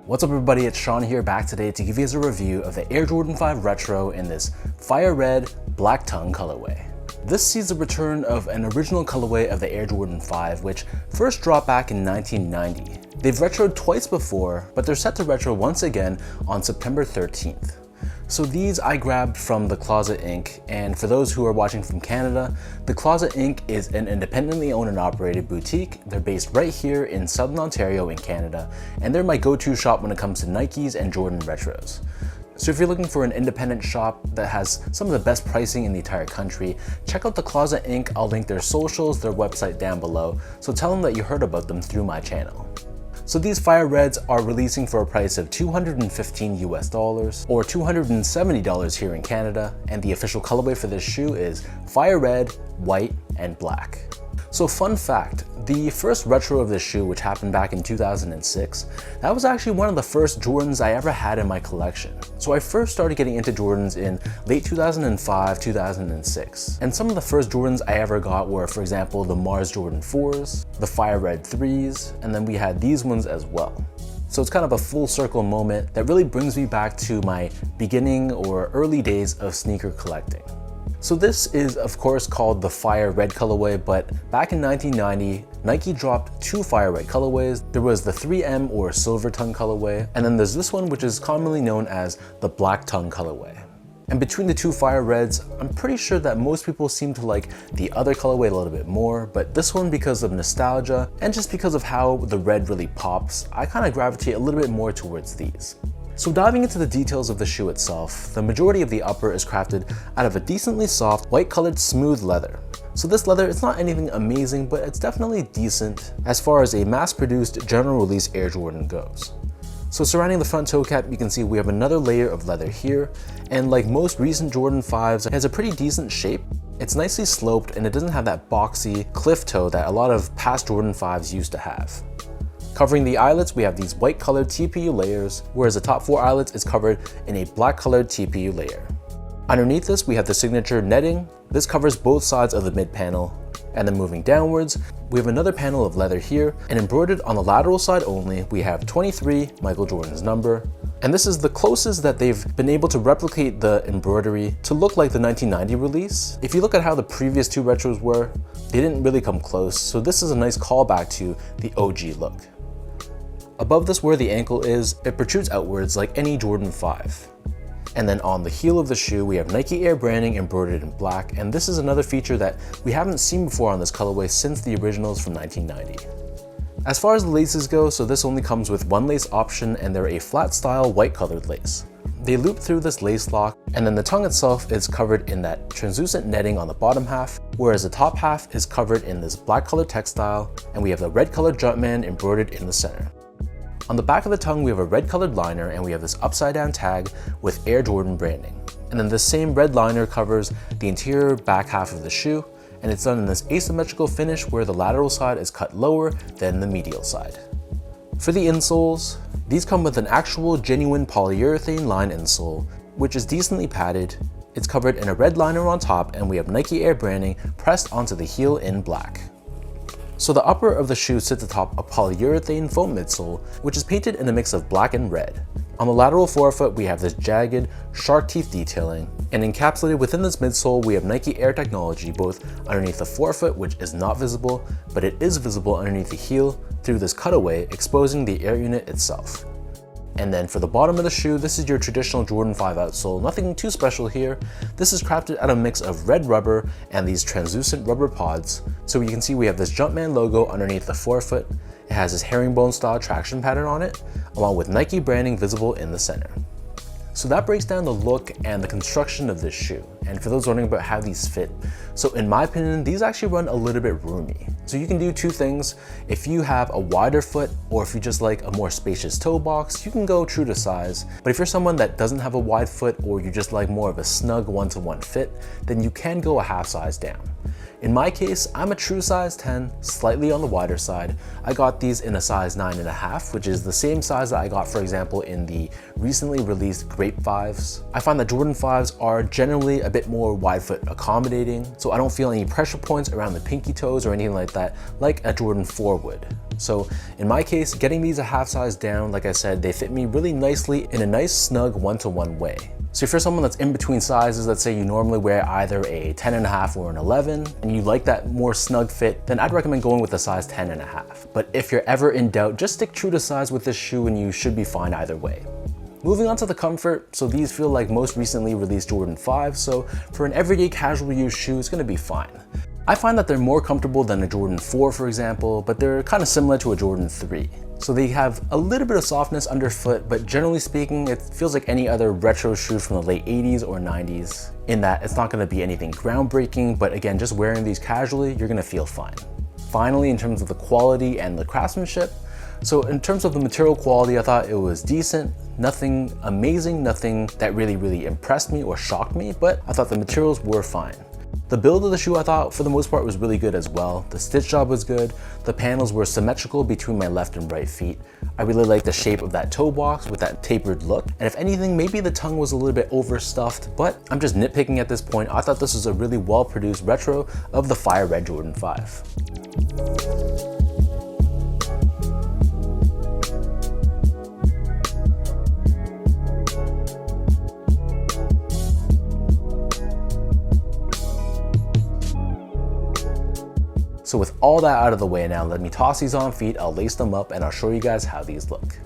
What's up everybody, it's Sean here, back today to give you guys a review of the Air Jordan 5 Retro in this fire red black tongue colorway. This sees the return of an original colorway of the Air Jordan 5, which first dropped back in 1990. They've retroed twice before, but they're set to retro once again on September 13th. So these I grabbed from the Closet Inc. And for those who are watching from Canada, the Closet Inc. is an independently owned and operated boutique. They're based right here in Southern Ontario in Canada, and they're my go-to shop when it comes to Nikes and Jordan retros. So if you're looking for an independent shop that has some of the best pricing in the entire country, check out the Closet Inc. I'll link their socials, their website down below, so tell them that you heard about them through my channel. So these fire reds are releasing for a price of $215 US or $270 here in Canada, and the official colorway for this shoe is fire red, white, and black. So fun fact, the first retro of this shoe, which happened back in 2006, that was actually one of the first Jordans I ever had in my collection. So I first started getting into Jordans in late 2005, 2006. And some of the first Jordans I ever got were, for example, the Mars Jordan 4s, the Fire Red 3s, and then we had these ones as well. So it's kind of a full circle moment that really brings me back to my beginning or early days of sneaker collecting. So this is of course called the Fire Red colorway, but back in 1990, Nike dropped two Fire Red colorways. There was the 3M or Silver Tongue colorway, and then there's this one which is commonly known as the Black Tongue colorway. And between the two Fire Reds, I'm pretty sure that most people seem to like the other colorway a little bit more, but this one, because of nostalgia and just because of how the red really pops, I kind of gravitate a little bit more towards these. So diving into the details of the shoe itself, the majority of the upper is crafted out of a decently soft, white colored smooth leather. So this leather, it's not anything amazing, but it's definitely decent as far as a mass-produced general release Air Jordan goes. So surrounding the front toe cap, you can see we have another layer of leather here, and like most recent Jordan 5s, it has a pretty decent shape. It's nicely sloped and it doesn't have that boxy cliff toe that a lot of past Jordan 5s used to have. Covering the eyelets, we have these white colored TPU layers, whereas the top four eyelets is covered in a black colored TPU layer. Underneath this, we have the signature netting. This covers both sides of the mid panel. And then moving downwards, we have another panel of leather here, and embroidered on the lateral side only, we have 23, Michael Jordan's number. And this is the closest that they've been able to replicate the embroidery to look like the 1990 release. If you look at how the previous two retros were, they didn't really come close, so this is a nice callback to the OG look. Above this, where the ankle is, it protrudes outwards like any Jordan 5. And then on the heel of the shoe, we have Nike Air branding embroidered in black, and this is another feature that we haven't seen before on this colorway since the originals from 1990. As far as the laces go, so this only comes with one lace option, and they're a flat style white colored lace. They loop through this lace lock, and then the tongue itself is covered in that translucent netting on the bottom half, whereas the top half is covered in this black colored textile, and we have the red colored Jumpman embroidered in the center. On the back of the tongue, we have a red colored liner, and we have this upside down tag with Air Jordan branding. And then this same red liner covers the interior back half of the shoe, and it's done in this asymmetrical finish where the lateral side is cut lower than the medial side. For the insoles, these come with an actual genuine polyurethane line insole, which is decently padded. It's covered in a red liner on top, and we have Nike Air branding pressed onto the heel in black. So the upper of the shoe sits atop a polyurethane foam midsole, which is painted in a mix of black and red. On the lateral forefoot, we have this jagged, shark teeth detailing, and encapsulated within this midsole, we have Nike Air technology both underneath the forefoot, which is not visible, but it is visible underneath the heel through this cutaway, exposing the air unit itself. And then for the bottom of the shoe, this is your traditional Jordan 5 outsole, nothing too special here. This is crafted out of a mix of red rubber and these translucent rubber pods. So you can see we have this Jumpman logo underneath the forefoot. It has this herringbone style traction pattern on it, along with Nike branding visible in the center. So that breaks down the look and the construction of this shoe. And for those wondering about how these fit, so in my opinion, these actually run a little bit roomy. So you can do two things. If you have a wider foot, or if you just like a more spacious toe box, you can go true to size. But if you're someone that doesn't have a wide foot, or you just like more of a snug one-to-one fit, then you can go a half size down. In my case, I'm a true size 10, slightly on the wider side. I got these in a size 9.5, which is the same size that I got, for example, in the recently released Grape 5s. I find that Jordan 5s are generally a bit more wide foot accommodating, so I don't feel any pressure points around the pinky toes or anything like that, like a Jordan 4 would. So in my case, getting these a half size down, like I said, they fit me really nicely in a nice snug one-to-one way. So if you're someone that's in between sizes, let's say you normally wear either a 10.5 or an 11, and you like that more snug fit, then I'd recommend going with a size 10.5. But if you're ever in doubt, just stick true to size with this shoe and you should be fine either way. Moving on to the comfort, so these feel like most recently released Jordan 5, so for an everyday casual use shoe, it's gonna be fine. I find that they're more comfortable than a Jordan 4, for example, but they're kind of similar to a Jordan 3. So they have a little bit of softness underfoot, but generally speaking, it feels like any other retro shoe from the late 80s or 90s, in that it's not gonna be anything groundbreaking, but again, just wearing these casually, you're gonna feel fine. Finally, in terms of the quality and the craftsmanship, so in terms of the material quality, I thought it was decent, nothing amazing, nothing that really impressed me or shocked me, but I thought the materials were fine. The build of the shoe I thought for the most part was really good as well. The stitch job was good, the panels were symmetrical between my left and right feet. I really liked the shape of that toe box with that tapered look, and if anything, maybe the tongue was a little bit overstuffed, but I'm just nitpicking at this point. I thought this was a really well produced retro of the Fire Red Jordan 5. So with all that out of the way now, let me toss these on feet, I'll lace them up, and I'll show you guys how these look.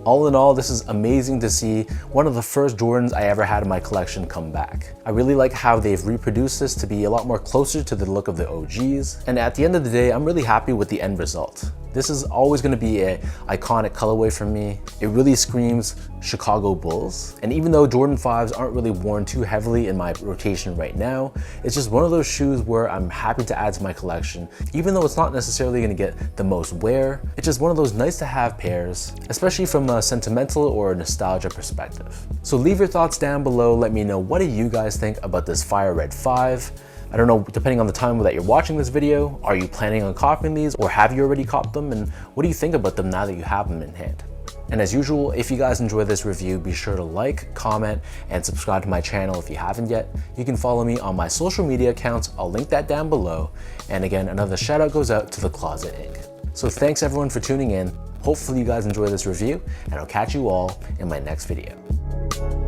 All in all, this is amazing to see one of the first Jordans I ever had in my collection come back. I really like how they've reproduced this to be a lot more closer to the look of the OGs. And at the end of the day, I'm really happy with the end result. This is always going to be an iconic colorway for me. It really screams Chicago Bulls. And even though Jordan 5s aren't really worn too heavily in my rotation right now, it's just one of those shoes where I'm happy to add to my collection. Even though it's not necessarily going to get the most wear, it's just one of those nice to have pairs, especially from a sentimental or nostalgia perspective. So leave your thoughts down below. Let me know, what do you guys think about this Fire Red 5? I don't know, depending on the time that you're watching this video, are you planning on copying these or have you already copped them? And what do you think about them now that you have them in hand? And as usual, if you guys enjoyed this review, be sure to like, comment, and subscribe to my channel if you haven't yet. You can follow me on my social media accounts. I'll link that down below. And again, another shout out goes out to The Closet Inc. So thanks everyone for tuning in. Hopefully you guys enjoy this review, and I'll catch you all in my next video.